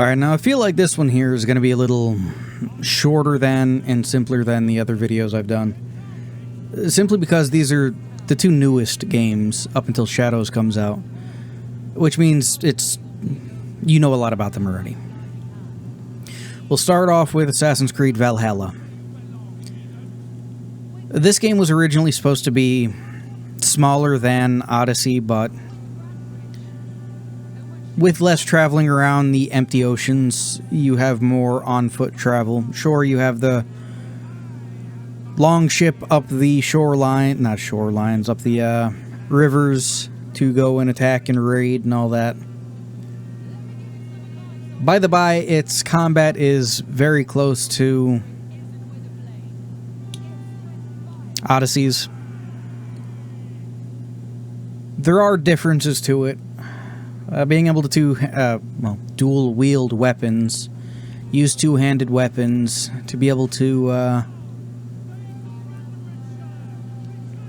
Alright, now I feel like this one here is going to be a little shorter than and simpler than the other videos I've done. Simply because these are the two newest games up until Shadows comes out. Which means you know a lot about them already. We'll start off with Assassin's Creed Valhalla. This game was originally supposed to be smaller than Odyssey, but with less traveling around the empty oceans, you have more on-foot travel. Sure, you have the long ship up the shoreline, not shorelines, up the rivers to go and attack and raid and all that. By the by, its combat is very close to Odyssey's. There are differences to it. Being able to dual-wield weapons, use two-handed weapons, to be able to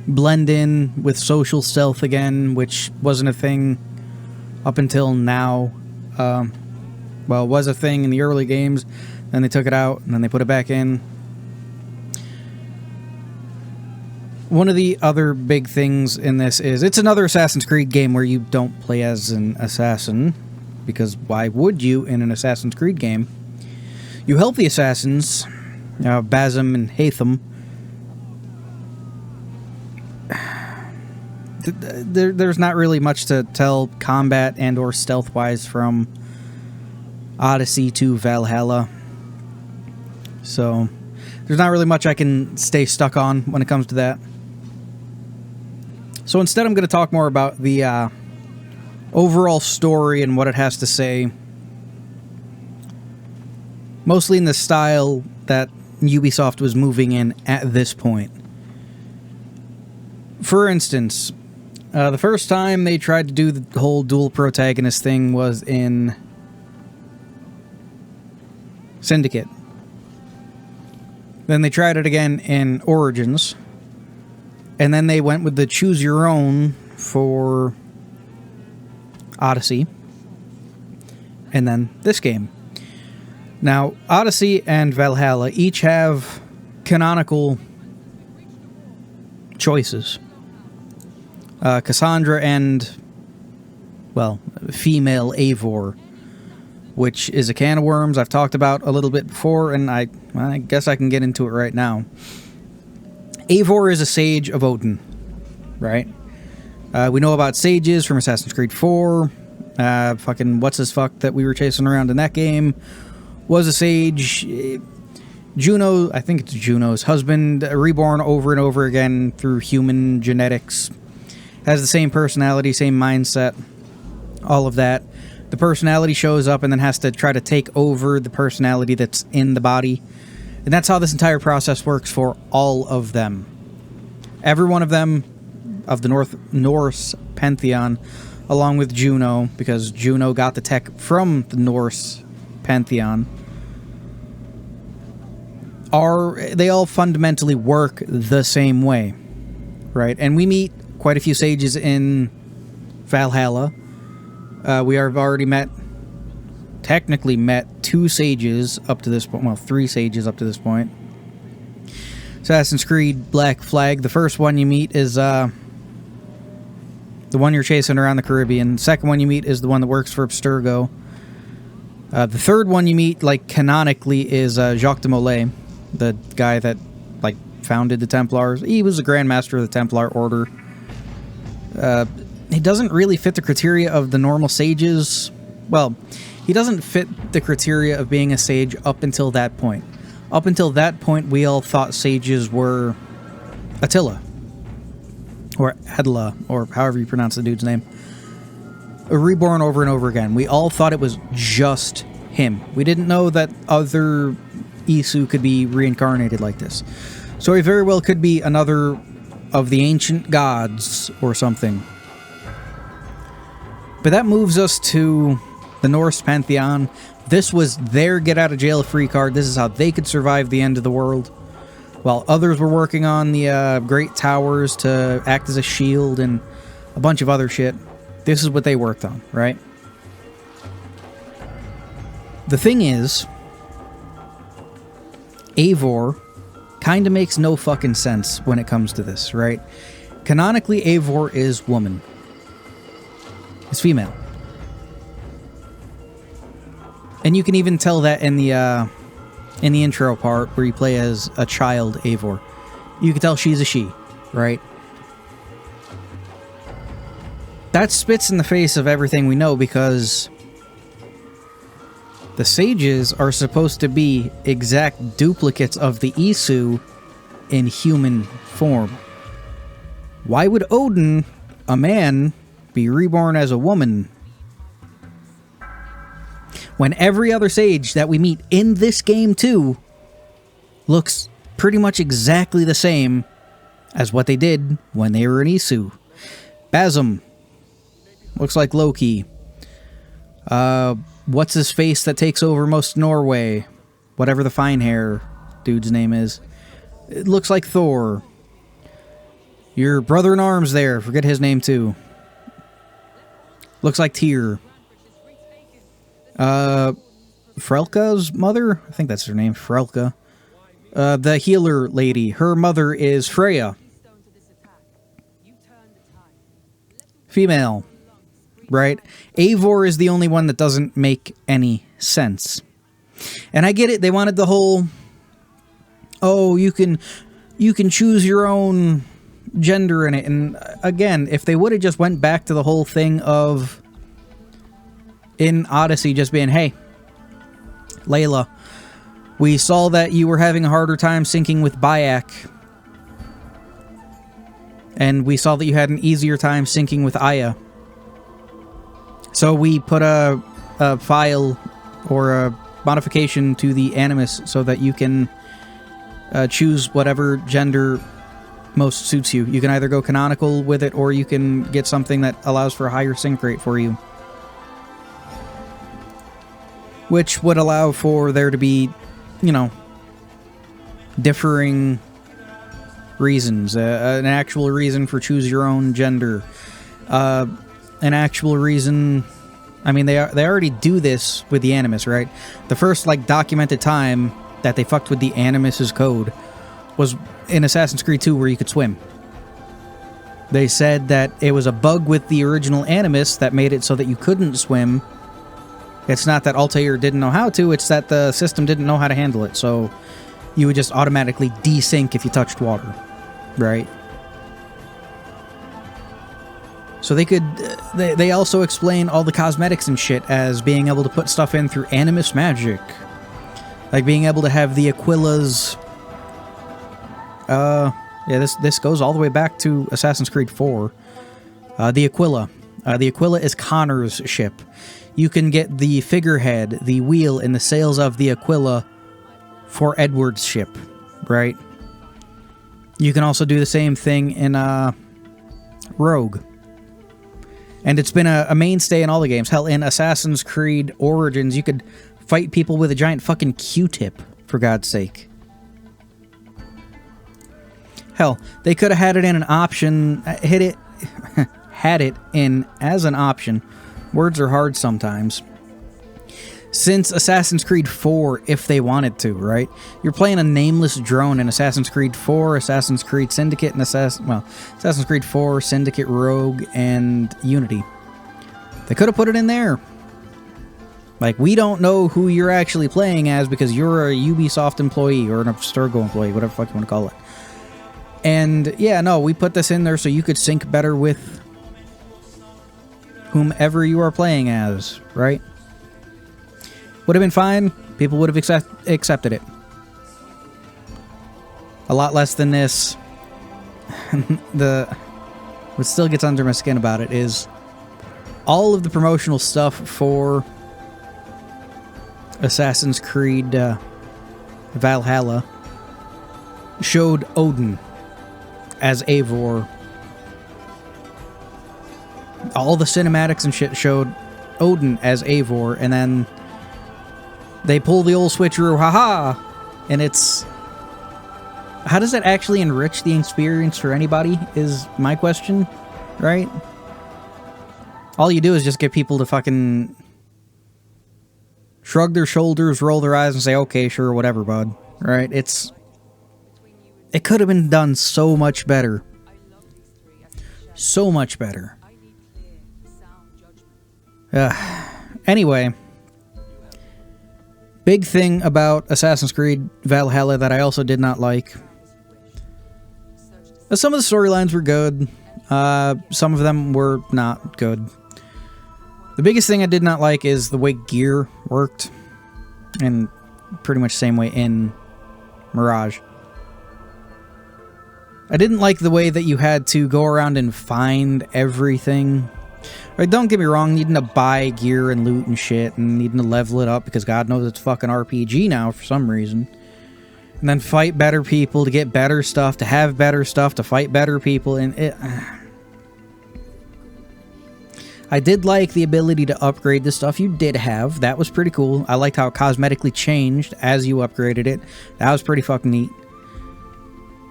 blend in with social stealth again, which wasn't a thing up until now. Well, it was a thing in the early games, then they took it out, and then they put it back in. One of the other big things in this is it's another Assassin's Creed game where you don't play as an assassin, because why would you in an Assassin's Creed game? You help the assassins, Basim and Haytham. There's not really much to tell combat and or stealth-wise from Odyssey to Valhalla. So there's not really much I can stay stuck on when it comes to that. So instead I'm going to talk more about the overall story and what it has to say. Mostly in the style that Ubisoft was moving in at this point. For instance, the first time they tried to do the whole dual protagonist thing was in Syndicate. Then they tried it again in Origins. And then they went with the choose your own for Odyssey. And then this game. Now, Odyssey and Valhalla each have canonical choices. Cassandra and, well, female Eivor, which is a can of worms I've talked about a little bit before, and I guess I can get into it right now. Eivor is a sage of Odin, right? We know about sages from Assassin's Creed 4. Fucking what's-his-fuck that we were chasing around in that game was a sage. Juno, I think it's Juno's husband, reborn over and over again through human genetics. Has the same personality, same mindset, all of that. The personality shows up and then has to try to take over the personality that's in the body. And that's how this entire process works for all of them. Every one of them, of the Norse pantheon, along with Juno, because Juno got the tech from the Norse pantheon, they all fundamentally work the same way, right? And we meet quite a few sages in Valhalla. We have already technically met 2 sages up to this point. Well, 3 sages up to this point. Assassin's Creed Black Flag. The first one you meet is the one you're chasing around the Caribbean. The second one you meet is the one that works for Abstergo. The third one you meet, like, canonically, is Jacques de Molay, the guy that, like, founded the Templars. He was the Grand Master of the Templar Order. He doesn't really fit the criteria of the normal sages. Well, he doesn't fit the criteria of being a sage up until that point. Up until that point, we all thought sages were Attila. Or Adela, or however you pronounce the dude's name. Reborn over and over again. We all thought it was just him. We didn't know that other Isu could be reincarnated like this. So he very well could be another of the ancient gods or something. But that moves us to the Norse pantheon. This was their get-out-of-jail-free card. This is how they could survive the end of the world. While others were working on the great towers to act as a shield and a bunch of other shit. This is what they worked on, right? The thing is, Eivor kind of makes no fucking sense when it comes to this, right? Canonically, Eivor is woman. It's female. And you can even tell that in the intro part where you play as a child Eivor. You can tell she's a she, right? That spits in the face of everything we know, because the sages are supposed to be exact duplicates of the Isu in human form. Why would Odin, a man, be reborn as a woman when every other sage that we meet in this game too looks pretty much exactly the same as what they did when they were in Isu? Basm looks like Loki. What's his face that takes over most Norway? Whatever the fine hair dude's name is. It looks like Thor. Your brother in arms there, forget his name too. Looks like Tyr. Frelka's mother? I think that's her name, Frelka. The healer lady, her mother is Freya. Female. Right? Eivor is the only one that doesn't make any sense. And I get it, they wanted the whole, oh, you can choose your own gender in it. And again, if they would have just went back to the whole thing of in Odyssey just being, hey, Layla, we saw that you were having a harder time syncing with Bayek, and we saw that you had an easier time syncing with Aya. So we put a file or a modification to the Animus so that you can choose whatever gender most suits you. You can either go canonical with it, or you can get something that allows for a higher sync rate for you, which would allow for there to be, you know, differing reasons. An actual reason for choose your own gender. An actual reason. I mean, they already do this with the Animus, right? The first, like, documented time that they fucked with the Animus's code was in Assassin's Creed 2, where you could swim. They said that it was a bug with the original Animus that made it so that you couldn't swim. It's not that Altair didn't know how to, it's that the system didn't know how to handle it, so you would just automatically desync if you touched water, right? So they could, they also explain all the cosmetics and shit as being able to put stuff in through Animus magic. Like being able to have the Aquila's, yeah, this goes all the way back to Assassin's Creed 4. The Aquila. The Aquila is Connor's ship. You can get the figurehead, the wheel, and the sails of the Aquila for Edward's ship, right? You can also do the same thing in Rogue. And it's been a mainstay in all the games. Hell, in Assassin's Creed Origins, you could fight people with a giant fucking Q-tip, for God's sake. Hell, they could have had it in an option, had it in as an option. Words are hard sometimes. Since Assassin's Creed 4, if they wanted to, right? You're playing a nameless drone in Assassin's Creed 4, Assassin's Creed Syndicate, and Assassin's Creed 4, Syndicate, Rogue, and Unity. They could have put it in there. Like, we don't know who you're actually playing as because you're a Ubisoft employee or an Abstergo employee, whatever the fuck you want to call it. And, yeah, no, we put this in there so you could sync better with whomever you are playing as, right? Would have been fine. People would have accepted it. A lot less than this. What still gets under my skin about it is all of the promotional stuff for Assassin's Creed Valhalla showed Odin as Eivor. All the cinematics and shit showed Odin as Eivor, and then they pull the old switcheroo, haha! And it's... How does that actually enrich the experience for anybody, is my question, right? All you do is just get people to fucking shrug their shoulders, roll their eyes, and say, okay, sure, whatever, bud. Right? It could have been done so much better. So much better. Anyway, big thing about Assassin's Creed Valhalla that I also did not like. Some of the storylines were good. Some of them were not good. The biggest thing I did not like is the way gear worked. And pretty much the same way in Mirage. I didn't like the way that you had to go around and find everything. Like, don't get me wrong, needing to buy gear and loot and shit, and needing to level it up because God knows it's fucking RPG now for some reason. And then fight better people to get better stuff, to have better stuff, to fight better people, and it... I did like the ability to upgrade the stuff you did have. That was pretty cool. I liked how it cosmetically changed as you upgraded it. That was pretty fucking neat.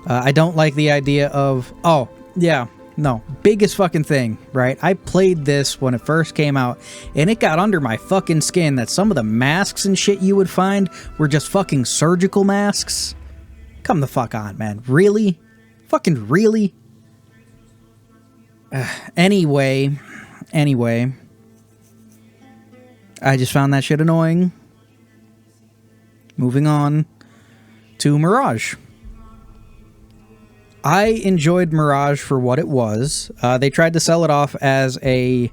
I don't like the idea of... Oh, yeah. No. Biggest fucking thing, right? I played this when it first came out, and it got under my fucking skin that some of the masks and shit you would find were just fucking surgical masks. Come the fuck on, man. Really? Fucking really? Anyway, I just found that shit annoying. Moving on to Mirage. I enjoyed Mirage for what it was. They tried to sell it off as a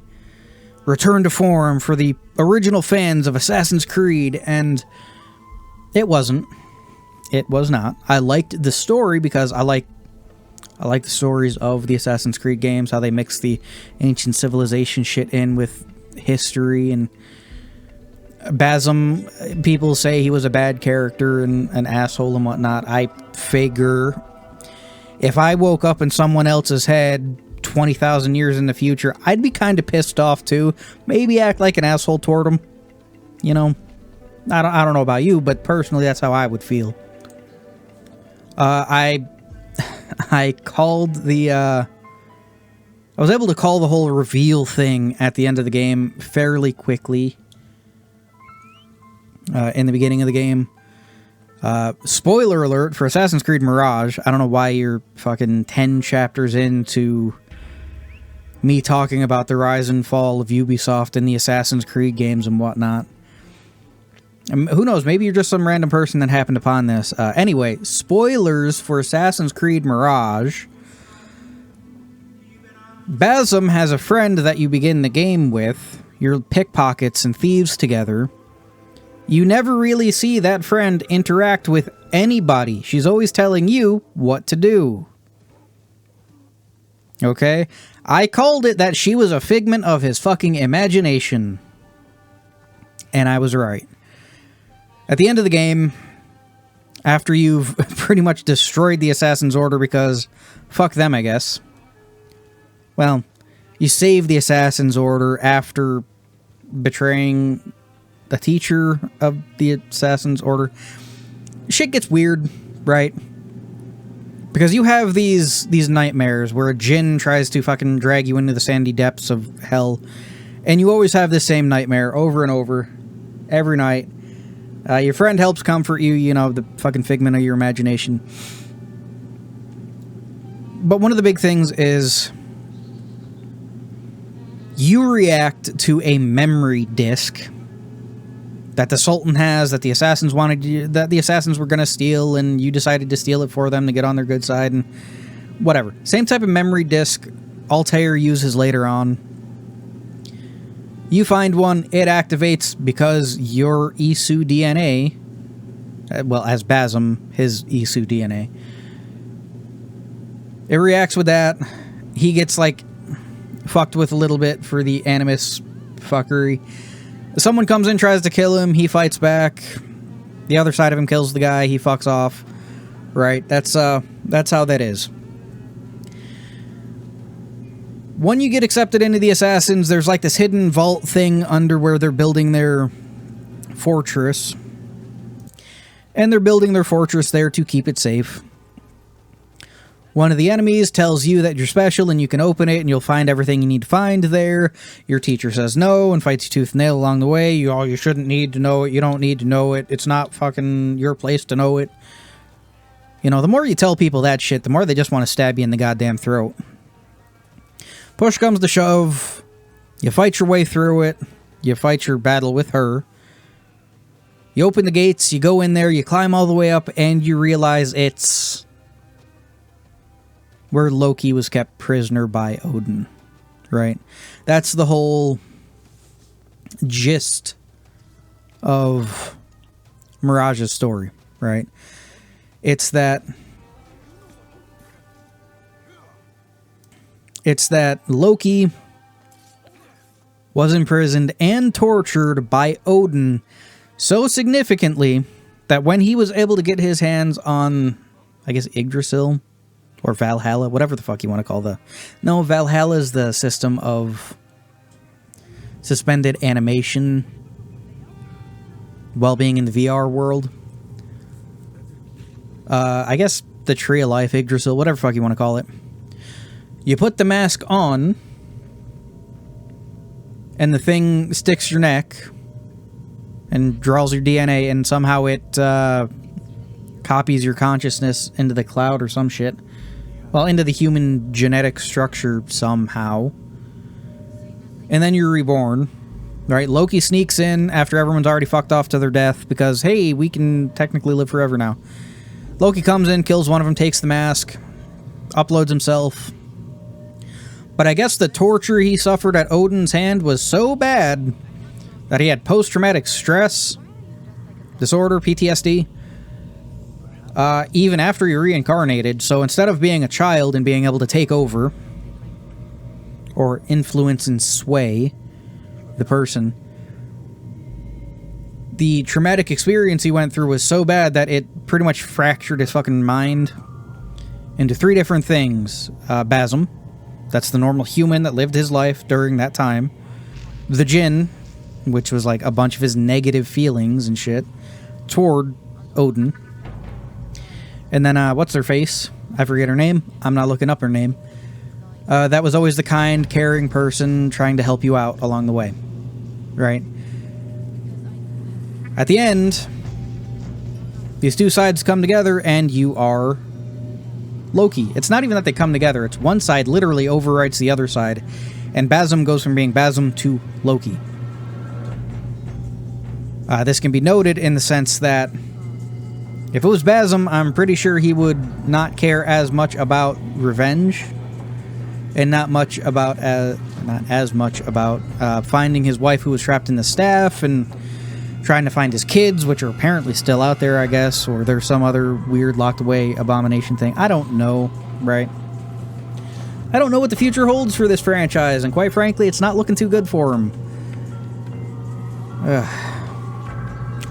return to form for the original fans of Assassin's Creed, and it wasn't. It was not. I liked the story because I like the stories of the Assassin's Creed games, how they mix the ancient civilization shit in with history, and Basm, people say he was a bad character and an asshole and whatnot. I figure if I woke up in someone else's head 20,000 years in the future, I'd be kind of pissed off too. Maybe act like an asshole toward him. You know, I don't know about you, but personally that's how I would feel. I called the, I was able to call the whole reveal thing at the end of the game fairly quickly. In the beginning of the game. Spoiler alert for Assassin's Creed Mirage. I don't know why you're fucking 10 chapters into me talking about the rise and fall of Ubisoft and the Assassin's Creed games and whatnot. Who knows, maybe you're just some random person that happened upon this. Anyway, spoilers for Assassin's Creed Mirage. Basm has a friend that you begin the game with. You're pickpockets and thieves together. You never really see that friend interact with anybody. She's always telling you what to do. Okay? I called it that she was a figment of his fucking imagination. And I was right. At the end of the game, after you've pretty much destroyed the Assassin's Order because fuck them, I guess. Well, you save the Assassin's Order after betraying the teacher of the Assassin's Order. Shit gets weird, right? Because you have these nightmares where a djinn tries to fucking drag you into the sandy depths of hell, and you always have the same nightmare over and over, every night. Your friend helps comfort you, you know, the fucking figment of your imagination. But one of the big things is you react to a memory disk that the Sultan has, that the assassins wanted you, that the assassins were going to steal, and you decided to steal it for them to get on their good side, and whatever. Same type of memory disk Altair uses later on. You find one, it activates because your Isu DNA, well, as Basm, his Isu DNA, it reacts with that. He gets, like, fucked with a little bit for the Animus fuckery. Someone comes in, tries to kill him, he fights back. The other side of him kills the guy, he fucks off. Right? That's how that is. When you get accepted into the Assassins, there's like this hidden vault thing under where they're building their fortress. And they're building their fortress there to keep it safe. One of the enemies tells you that you're special and you can open it and you'll find everything you need to find there. Your teacher says no and fights you tooth and nail along the way. You shouldn't need to know it. You don't need to know it. It's not fucking your place to know it. You know, the more you tell people that shit, the more they just want to stab you in the goddamn throat. Push comes to shove. You fight your way through it. You fight your battle with her. You open the gates, you go in there, you climb all the way up, and you realize it's where Loki was kept prisoner by Odin, right? That's the whole gist of Mirage's story, right? It's that Loki was imprisoned and tortured by Odin so significantly that when he was able to get his hands on, I guess, Yggdrasil or Valhalla, whatever the fuck you want to call the... No, Valhalla is the system of suspended animation while being in the VR world. I guess the Tree of Life, Yggdrasil, whatever the fuck you want to call it. You put the mask on, and the thing sticks your neck and draws your DNA, and somehow it copies your consciousness into the cloud or some shit. Well, into the human genetic structure somehow. And then you're reborn. Right? Loki sneaks in after everyone's already fucked off to their death because, hey, we can technically live forever now. Loki comes in, kills one of them, takes the mask, uploads himself. But I guess the torture he suffered at Odin's hand was so bad that he had post-traumatic stress disorder, PTSD, even after he reincarnated. So instead of being a child and being able to take over or influence and sway the person, the traumatic experience he went through was so bad that it pretty much fractured his fucking mind into three different things. Basm, that's the normal human that lived his life during that time. The Jinn, which was like a bunch of his negative feelings and shit toward Odin. And then, what's her face? I forget her name. I'm not looking up her name. That was always the kind, caring person trying to help you out along the way. Right? At the end, these two sides come together and you are Loki. It's not even that they come together. It's one side literally overwrites the other side. And Basm goes from being Basm to Loki. This can be noted in the sense that if it was Basm, I'm pretty sure he would not care as much about revenge and not as much about finding his wife who was trapped in the staff and trying to find his kids, which are apparently still out there, I guess, or there's some other weird locked away abomination thing. I don't know, right? I don't know what the future holds for this franchise, and quite frankly, it's not looking too good for him.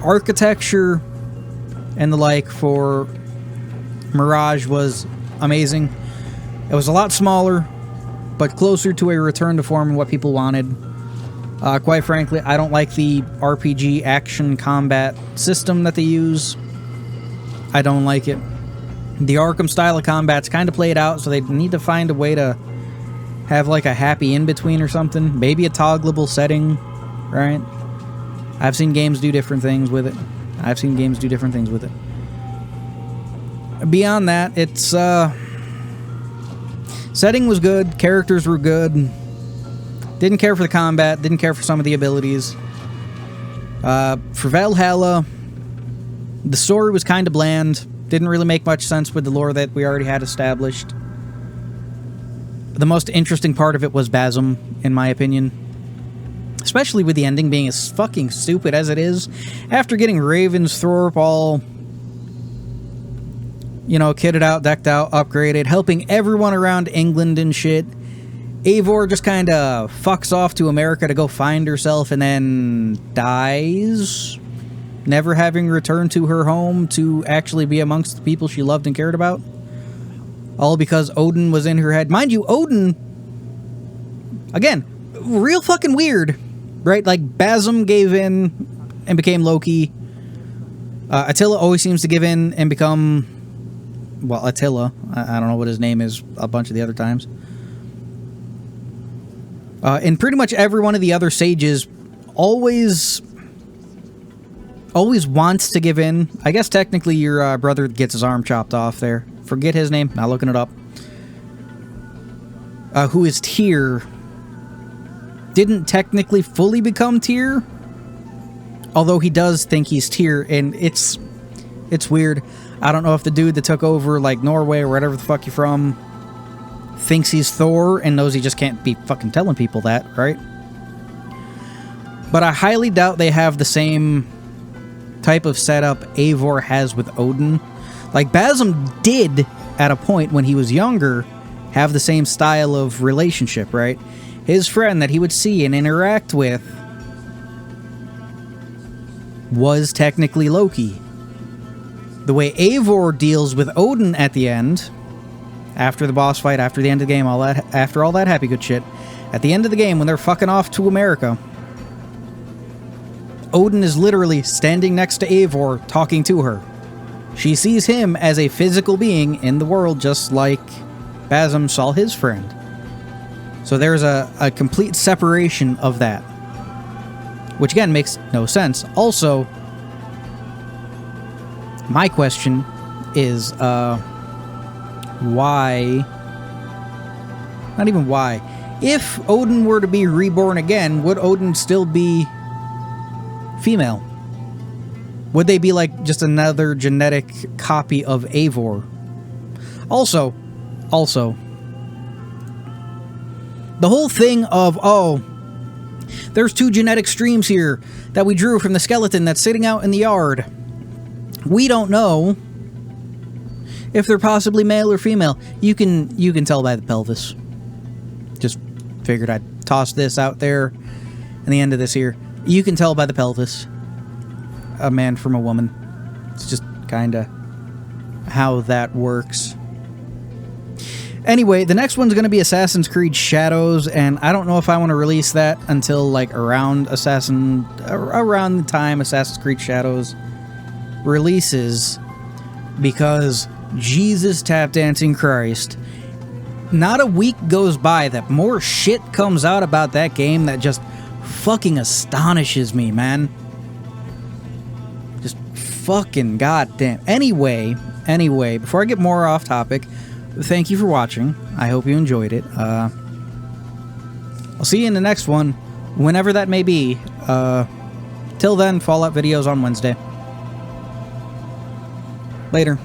Architecture and the like for Mirage was amazing. It was a lot smaller, but closer to a return to form and what people wanted. Quite frankly, I don't like the RPG action combat system that they use. I don't like it. The Arkham style of combat's kind of played out, so they need to find a way to have like a happy in-between or something. Maybe a toggleable setting, right? I've seen games do different things with it. Beyond that, it's, setting was good, characters were good. Didn't care for the combat, didn't care for some of the abilities. For Valhalla, the story was kind of bland. Didn't really make much sense with the lore that we already had established. The most interesting part of it was Basm, in my opinion. Especially with the ending being as fucking stupid as it is. After getting Ravensthorpe all, you know, kitted out, decked out, upgraded, helping everyone around England and shit, Eivor just kind of fucks off to America to go find herself and then dies, never having returned to her home to actually be amongst the people she loved and cared about. All because Odin was in her head. Mind you, Odin, again, real fucking weird, right? Like, Basm gave in and became Loki. Attila always seems to give in and become well, Attila. I don't know what his name is a bunch of the other times. And pretty much every one of the other sages always wants to give in. I guess technically your brother gets his arm chopped off there. Forget his name. Not looking it up. Who is Tyr? Didn't technically fully become Tyr, although he does think he's Tyr, and it's weird. I don't know if the dude that took over like Norway or whatever the fuck you're from thinks he's Thor and knows he just can't be fucking telling people that, right? But I highly doubt they have the same type of setup Eivor has with Odin. Like, Basim did, at a point when he was younger, have the same style of relationship, right? His friend that he would see and interact with was technically Loki. The way Eivor deals with Odin at the end, after the boss fight, after the end of the game, after all that happy good shit, at the end of the game when they're fucking off to America, Odin is literally standing next to Eivor talking to her. She sees him as a physical being in the world, just like Basim saw his friend. So there's a complete separation of that, which again makes no sense. Also, my question is, why? Not even why. If Odin were to be reborn again, would Odin still be female? Would they be like just another genetic copy of Eivor? Also, the whole thing of, oh, there's two genetic streams here that we drew from the skeleton that's sitting out in the yard. We don't know if they're possibly male or female. You can tell by the pelvis. Just figured I'd toss this out there in the end of this here. You can tell by the pelvis a man from a woman. It's just kind of how that works. Anyway, the next one's going to be Assassin's Creed Shadows, and I don't know if I want to release that until like around the time Assassin's Creed Shadows releases, because Jesus tap dancing Christ, not a week goes by that more shit comes out about that game that just fucking astonishes me, man. Just fucking goddamn. Anyway, before I get more off topic, thank you for watching. I hope you enjoyed it. I'll see you in the next one, whenever that may be. Till then, Fallout videos on Wednesday. Later.